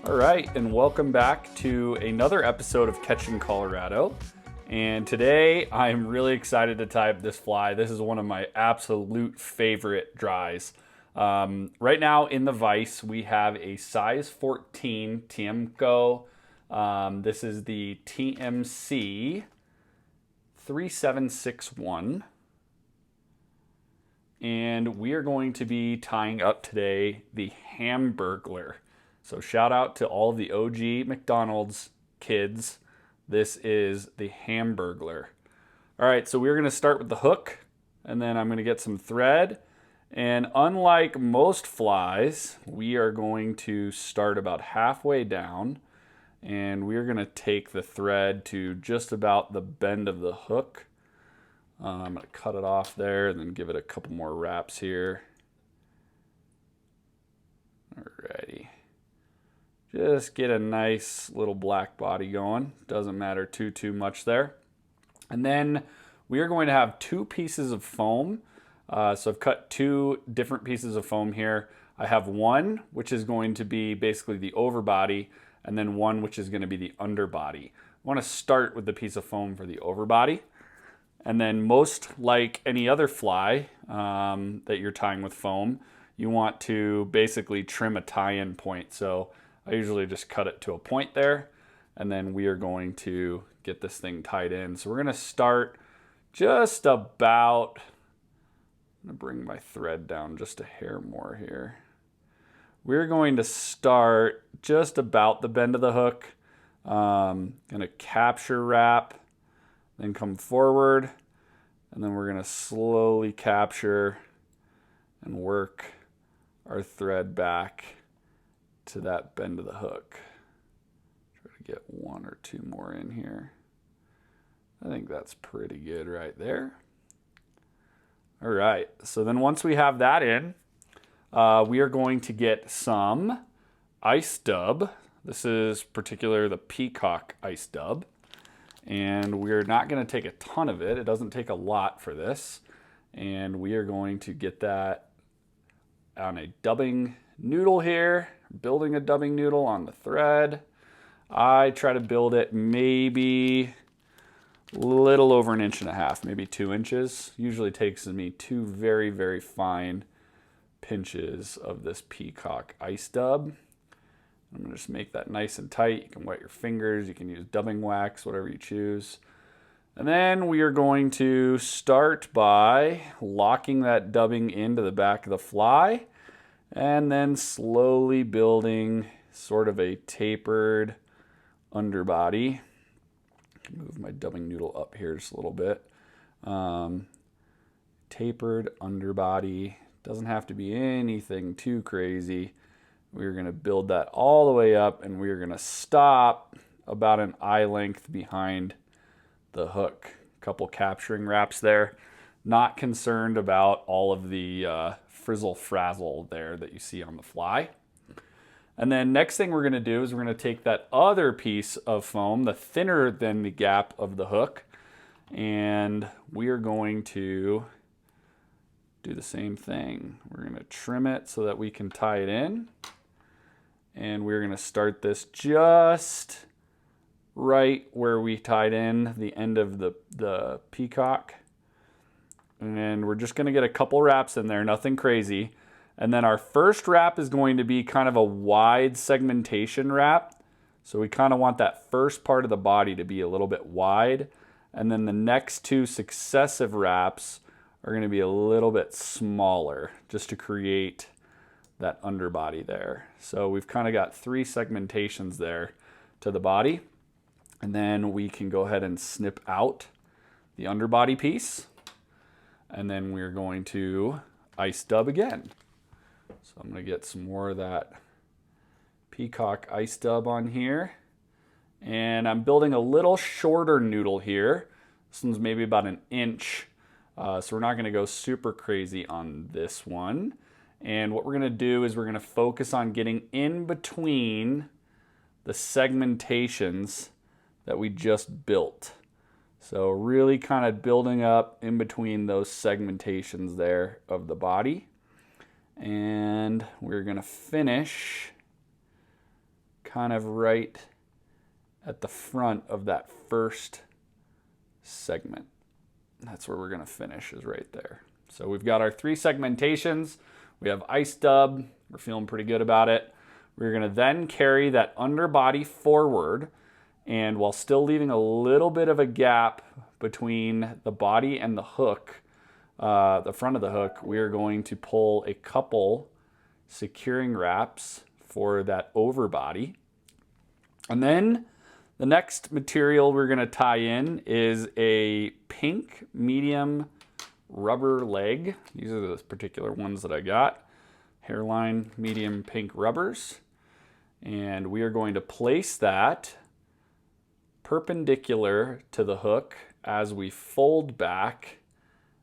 All right, and welcome back to another episode of Catching Colorado. And today I'm really excited to tie up this fly. This is one of my absolute favorite dries. Right now in the vise, we have a size 14 Tiemco. This is the TMC 3761. And we are going to be tying up today the Hamburglar. So shout out to all of the OG McDonald's kids. This is the Hamburglar. All right, so we're going to start with the hook, and then I'm going to get some thread. And unlike most flies, we are going to start about halfway down, and we're going to take the thread to just about the bend of the hook. I'm going to cut it off there and then give it a couple more wraps here. Alrighty. Just get a nice little black body going. Doesn't matter too much there. And then we are going to have two pieces of foam. So I've cut two different pieces of foam here. I have one which is going to be basically the overbody, and then one which is going to be the underbody. I want to start with the piece of foam for the overbody. And then most like any other fly that you're tying with foam, you want to basically trim a tie-in point. So I usually just cut it to a point there, and then we are going to get this thing tied in. So we're going to start just about, I'm going to bring my thread down just a hair more here. We're going to start just about the bend of the hook. Going to capture wrap, then come forward, and then we're going to slowly capture and work our thread back to that bend of the hook. Try to get one or two more in here. I think that's pretty good right there. All right, so then once we have that in, we are going to get some ice dub. This is particular the peacock ice dub. And we're not going to take a ton of it. It doesn't take a lot for this. And we are going to get that on a dubbing noodle here, building a dubbing noodle on the thread. I try to build it maybe a little over 1.5 inches, maybe 2 inches. Usually takes me two very fine pinches of this peacock ice dub. I'm going to just make that nice and tight. You can wet your fingers, you can use dubbing wax, whatever you choose. And then we are going to start by locking that dubbing into the back of the fly, and then slowly building sort of a tapered underbody. Move my dubbing noodle up here just a little bit. Tapered underbody. Doesn't have to be anything too crazy. We're going to build that all the way up, and we're going to stop about an eye length behind the hook. Couple capturing wraps there. Not concerned about all of the frizzle frazzle there that you see on the fly. And then next thing we're going to do is we're going to take that other piece of foam, the thinner than the gap of the hook, and we are going to do the same thing. We're going to trim it so that we can tie it in. And we're going to start this just right where we tied in the end of the peacock. And we're just going to get a couple wraps in there, nothing crazy. And then our first wrap is going to be kind of a wide segmentation wrap. So we kind of want that first part of the body to be a little bit wide. And then the next two successive wraps are going to be a little bit smaller, just to create that underbody there. So we've kind of got three segmentations there to the body. And then we can go ahead and snip out the underbody piece. And then we're going to ice dub again. So I'm going to get some more of that peacock ice dub on here. And I'm building a little shorter noodle here. This one's maybe about 1 inch. So we're not going to go super crazy on this one. And what we're going to do is we're going to focus on getting in between the segmentations that we just built. So really kind of building up in between those segmentations there of the body. And we're going to finish kind of right at the front of that first segment. That's where we're going to finish, is right there. So we've got our 3 segmentations. We have ice dub. We're feeling pretty good about it. We're going to then carry that underbody forward, and while still leaving a little bit of a gap between the body and the hook, the front of the hook, we are going to pull a couple securing wraps for that overbody. And then the next material we're going to tie in is a pink medium rubber leg. These are the particular ones that I got. Hairline medium pink rubbers. And we are going to place that perpendicular to the hook as we fold back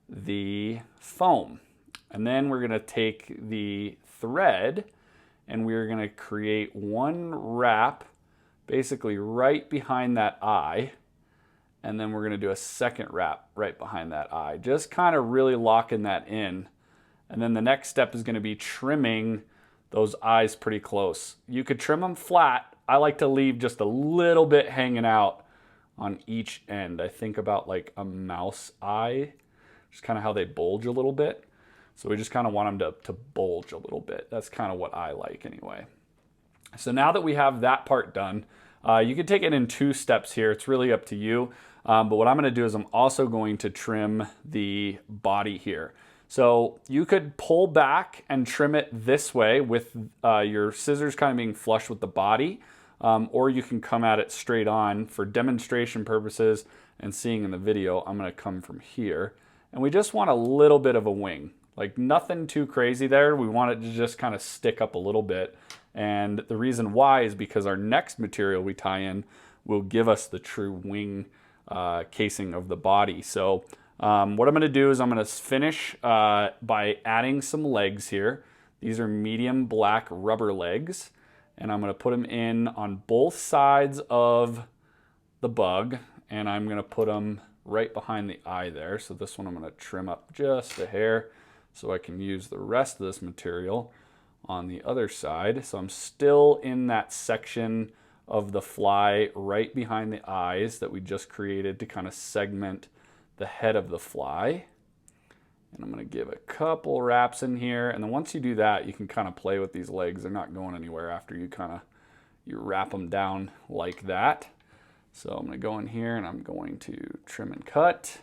the foam. And then we're going to take the thread and we're going to create one wrap basically right behind that eye. And then we're going to do a second wrap right behind that eye, just kind of really locking that in. And then the next step is going to be trimming those eyes pretty close. You could trim them flat. I like to leave just a little bit hanging out on each end. I think about like a mouse eye, just kind of how they bulge a little bit. So we just kind of want them to bulge a little bit. That's kind of what I like anyway. So now that we have that part done, you can take it in 2 steps here. It's really up to you. But what I'm going to do is I'm also going to trim the body here. So you could pull back and trim it this way with your scissors kind of being flush with the body, or you can come at it straight on. For demonstration purposes and seeing in the video, I'm going to come from here. And we just want a little bit of a wing, like nothing too crazy there. We want it to just kind of stick up a little bit. And the reason why is because our next material we tie in will give us the true wing casing of the body. So what I'm going to do is I'm going to finish by adding some legs here. These are medium black rubber legs, and I'm going to put them in on both sides of the bug, and I'm going to put them right behind the eye there. So this one I'm going to trim up just a hair so I can use the rest of this material on the other side. So I'm still in that section of the fly right behind the eyes that we just created to kind of segment the head of the fly. And I'm going to give a couple wraps in here, and then once you do that, you can kind of play with these legs. They're not going anywhere after you wrap them down like that. So I'm going to go in here and I'm going to trim and cut,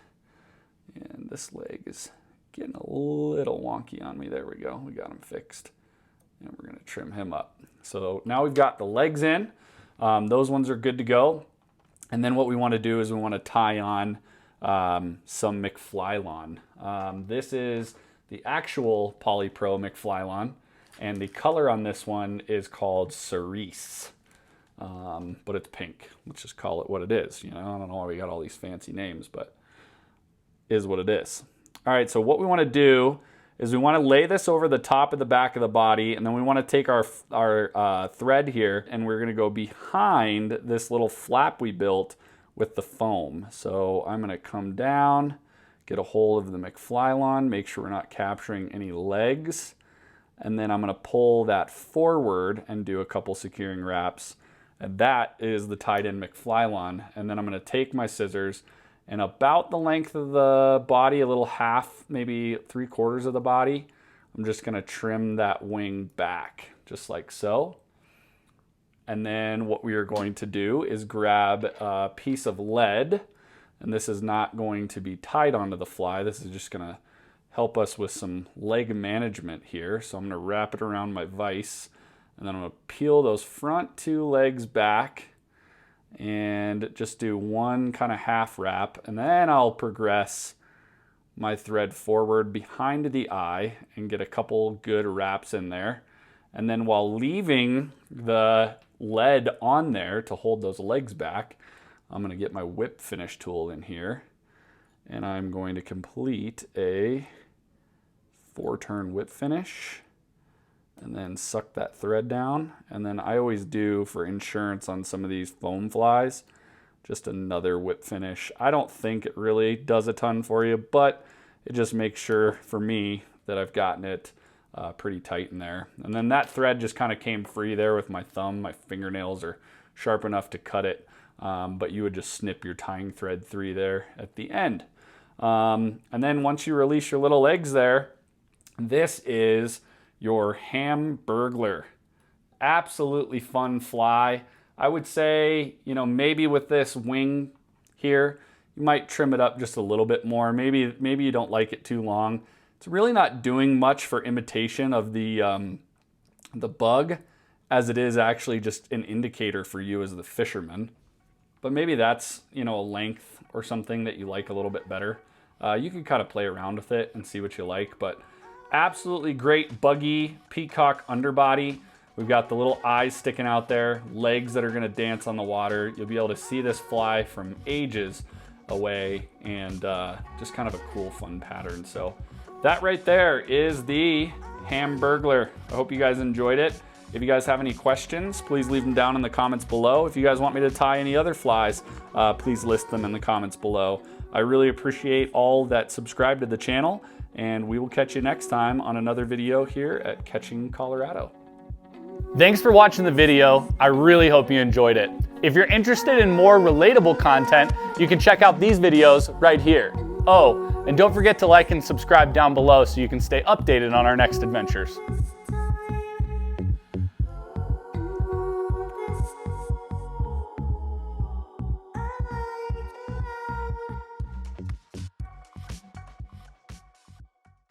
and this leg is getting a little wonky on me. There we go, we got him fixed, and we're going to trim him up. So now we've got the legs in. Those ones are good to go. And then what we want to do is we want to tie on some McFlylon. This is the actual Polypro McFlylon, and the color on this one is called cerise, but it's pink. Let's just call it what it is. You know, I don't know why we got all these fancy names, but is what it is. All right, so what we want to do is we want to lay this over the top of the back of the body, and then we want to take our thread here, and we're going to go behind this little flap we built with the foam. So I'm going to come down, get a hold of the McFlylon, make sure we're not capturing any legs, and then I'm going to pull that forward and do a couple securing wraps, and that is the tied in McFlylon. And then I'm going to take my scissors, and about the length of the body, a little half, maybe 3/4 of the body, I'm just going to trim that wing back, just like so. And then what we are going to do is grab a piece of lead, and this is not going to be tied onto the fly. This is just going to help us with some leg management here. So I'm going to wrap it around my vise, and then I'm going to peel those front 2 legs back and just do one kind of half wrap, and then I'll progress my thread forward behind the eye and get a couple good wraps in there. And then while leaving the lead on there to hold those legs back, I'm going to get my whip finish tool in here, and I'm going to complete a 4-turn whip finish and then suck that thread down. And then I always do, for insurance on some of these foam flies, just another whip finish. I don't think it really does a ton for you, but it just makes sure for me that I've gotten it pretty tight in there. And then that thread just kind of came free there with my thumb. My fingernails are sharp enough to cut it, but you would just snip your tying thread free there at the end. And then once you release your little legs there, this is your Hamburglar. Absolutely fun fly. I would say, you know, maybe with this wing here, you might trim it up just a little bit more. Maybe you don't like it too long. It's really not doing much for imitation of the bug, as it is actually just an indicator for you as the fisherman. But maybe that's, you know, a length or something that you like a little bit better. You can kind of play around with it and see what you like, but absolutely great buggy peacock underbody. We've got the little eyes sticking out there, legs that are gonna dance on the water. You'll be able to see this fly from ages away, and just kind of a cool, fun pattern. So that right there is the Hamburglar. I hope you guys enjoyed it. If you guys have any questions, please leave them down in the comments below. If you guys want me to tie any other flies, please list them in the comments below. I really appreciate all that subscribe to the channel, and we will catch you next time on another video here at Catching Colorado. Thanks for watching the video. I really hope you enjoyed it. If you're interested in more relatable content, you can check out these videos right here. Oh, and don't forget to like and subscribe down below so you can stay updated on our next adventures.